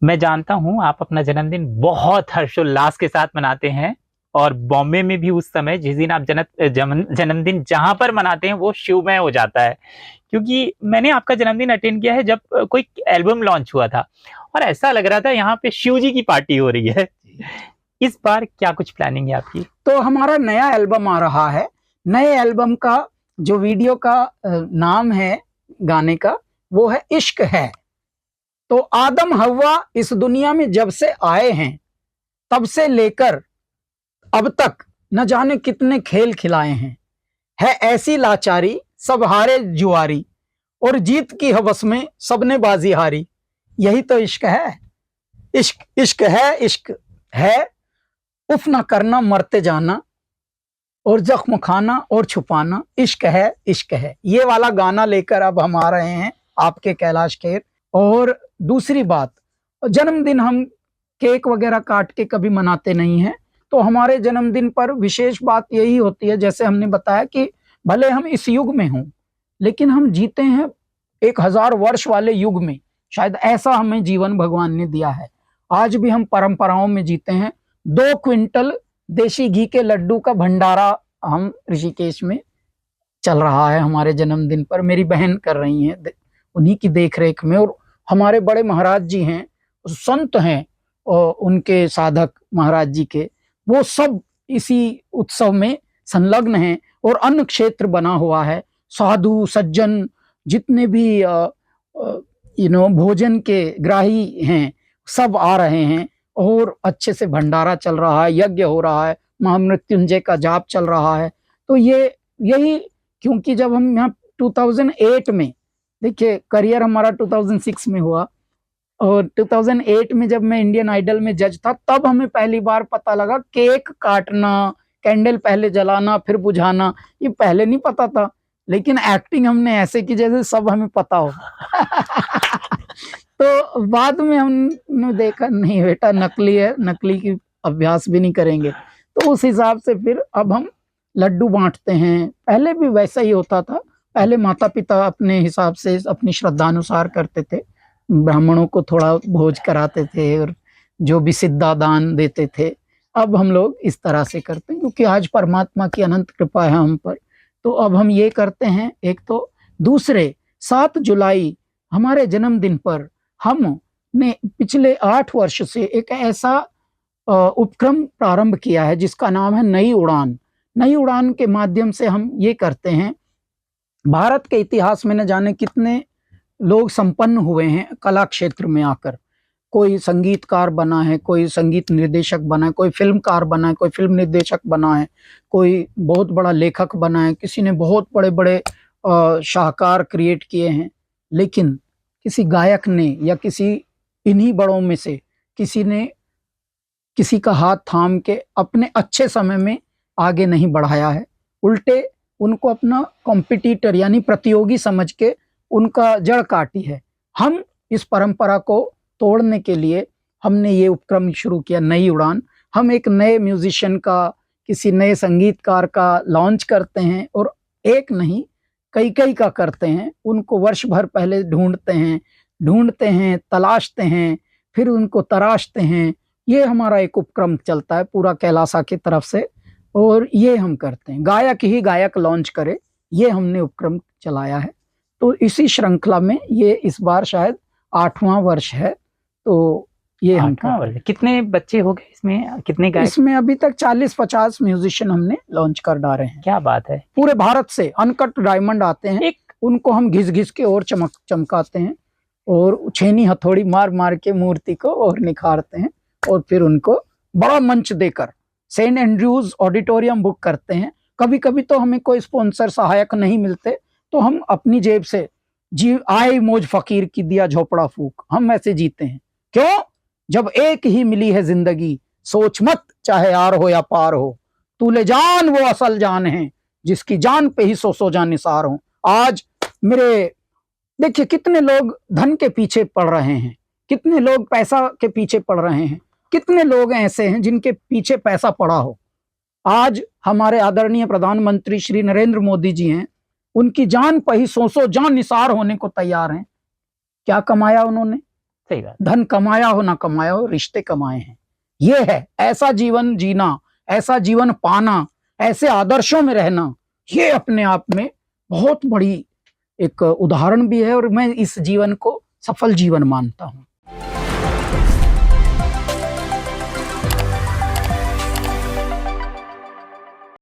मैं जानता हूँ आप अपना जन्मदिन बहुत हर्षोल्लास के साथ मनाते हैं और बॉम्बे में भी उस समय जिस दिन आप जन्मदिन जहां पर मनाते हैं वो शिवमय हो जाता है। क्योंकि मैंने आपका जन्मदिन अटेंड किया है जब कोई एल्बम लॉन्च हुआ था और ऐसा लग रहा था यहाँ पे शिव जी की पार्टी हो रही है। इस बार क्या कुछ प्लानिंग है आपकी? तो हमारा नया एल्बम आ रहा है। नए एल्बम का जो वीडियो का नाम है गाने का, वो है इश्क है। तो आदम हव्वा इस दुनिया में जब से आए हैं, तब से लेकर अब तक न जाने कितने खेल खिलाए हैं। है ऐसी लाचारी सब हारे जुआरी, और जीत की हवस में सबने बाजी हारी। यही तो इश्क है। इश्क इश्क है, इश्क है। उफ ना करना मरते जाना, और जख्म खाना और छुपाना। इश्क है, इश्क है। ये वाला गाना लेकर अब हम आ रहे हैं आपके कैलाश खेर। और दूसरी बात, जन्मदिन हम केक वगैरह काट के कभी मनाते नहीं हैं। तो हमारे जन्मदिन पर विशेष बात यही होती है, जैसे हमने बताया कि भले हम इस युग में हों, लेकिन हम जीते हैं 1000 वर्ष वाले युग में। शायद ऐसा हमें जीवन भगवान ने दिया है। आज भी हम परंपराओं में जीते हैं। 2 क्विंटल देशी घी के लड्डू का भंडारा हम ऋषिकेश में चल रहा है हमारे जन्मदिन पर। मेरी बहन कर रही है उन्हीं की देखरेख में। और हमारे बड़े महाराज जी हैं, संत हैं, और उनके साधक महाराज जी के, वो सब इसी उत्सव में संलग्न हैं। और अन्न क्षेत्र बना हुआ है। साधु सज्जन जितने भी भोजन के ग्राही हैं, सब आ रहे हैं। और अच्छे से भंडारा चल रहा है, यज्ञ हो रहा है, महामृत्युंजय का जाप चल रहा है। तो ये यही, क्योंकि जब हम यहाँ 2008 में, देखिए करियर हमारा 2006 में हुआ, और 2008 में जब मैं इंडियन आइडल में जज था, तब हमें पहली बार पता लगा केक काटना, कैंडल पहले जलाना फिर बुझाना, ये पहले नहीं पता था। लेकिन एक्टिंग हमने ऐसे की जैसे सब हमें पता हो। तो बाद में हमने देखा नहीं बेटा नकली है, नकली की अभ्यास भी नहीं करेंगे। तो उस हिसाब से फिर अब हम लड्डू बांटते हैं। पहले भी वैसा ही होता था। पहले माता पिता अपने हिसाब से अपनी श्रद्धानुसार करते थे, ब्राह्मणों को थोड़ा भोज कराते थे और जो भी सिद्धा दान देते थे। अब हम लोग इस तरह से करते हैं क्योंकि आज परमात्मा की अनंत कृपा है हम पर। तो अब हम ये करते हैं। एक तो दूसरे, 7 जुलाई हमारे जन्मदिन पर हमने पिछले 8 वर्ष से एक ऐसा उपक्रम प्रारंभ किया है जिसका नाम है नई उड़ान। नई उड़ान के माध्यम से हम ये करते हैं, भारत के इतिहास में न जाने कितने लोग संपन्न हुए हैं कला क्षेत्र में आकर। कोई संगीतकार बना है, कोई संगीत निर्देशक बना है, कोई फिल्मकार बना है, कोई फिल्म निर्देशक बना है, कोई बहुत बड़ा लेखक बना है, किसी ने बहुत बड़े बड़े शाहकार क्रिएट किए हैं। लेकिन किसी गायक ने या किसी इन्हीं बड़ों में से किसी ने किसी का हाथ थाम के अपने अच्छे समय में आगे नहीं बढ़ाया है। उल्टे उनको अपना कॉम्पिटिटर यानी प्रतियोगी समझ के उनका जड़ काटी है। हम इस परंपरा को तोड़ने के लिए हमने ये उपक्रम शुरू किया, नई उड़ान। हम एक नए म्यूजिशियन का, किसी नए संगीतकार का लॉन्च करते हैं, और एक नहीं कई कई का करते हैं। उनको वर्ष भर पहले ढूंढते हैं, तलाशते हैं, फिर उनको तराशते हैं। ये हमारा एक उपक्रम चलता है पूरा कैलासा की तरफ से, और ये हम करते हैं। गायक ही गायक लॉन्च करे, ये हमने उपक्रम चलाया है। तो इसी श्रृंखला में ये इस बार शायद 8वां वर्ष है। तो ये हम वर्ष। कितने बच्चे हो गए इसमें, कितने गायक? इसमें अभी तक 40-50 म्यूजिशियन हमने लॉन्च कर डाले हैं। क्या बात है। पूरे भारत से अनकट डायमंड आते हैं, उनको हम घिस घिस के और चमकाते हैं, और छेनी हथौड़ी मार मार के मूर्ति को और निखारते हैं। और फिर उनको बड़ा मंच देकर सेंट एंड्रयूज ऑडिटोरियम बुक करते हैं। कभी कभी तो हमें कोई स्पॉन्सर सहायक नहीं मिलते, तो हम अपनी जेब से जी आए मौज फकीर की दिया झोपड़ा फूक, हम ऐसे जीते हैं। क्यों? जब एक ही मिली है जिंदगी, सोच मत चाहे आर हो या पार हो, तू ले जान वो असल जान है, जिसकी जान पे ही सौ जान निसार हो। आज मेरे देखिए कितने लोग धन के पीछे पड़ रहे हैं, कितने लोग पैसा के पीछे पड़ रहे हैं, कितने लोग ऐसे हैं जिनके पीछे पैसा पड़ा हो। आज हमारे आदरणीय प्रधानमंत्री श्री नरेंद्र मोदी जी हैं, उनकी जान पर ही सौ जान निसार होने को तैयार हैं। क्या कमाया उन्होंने? सही बात। धन कमाया हो ना कमाया हो, रिश्ते कमाए हैं। ये है ऐसा जीवन जीना, ऐसा जीवन पाना, ऐसे आदर्शों में रहना, ये अपने आप में बहुत बड़ी एक उदाहरण भी है और मैं इस जीवन को सफल जीवन मानता हूँ।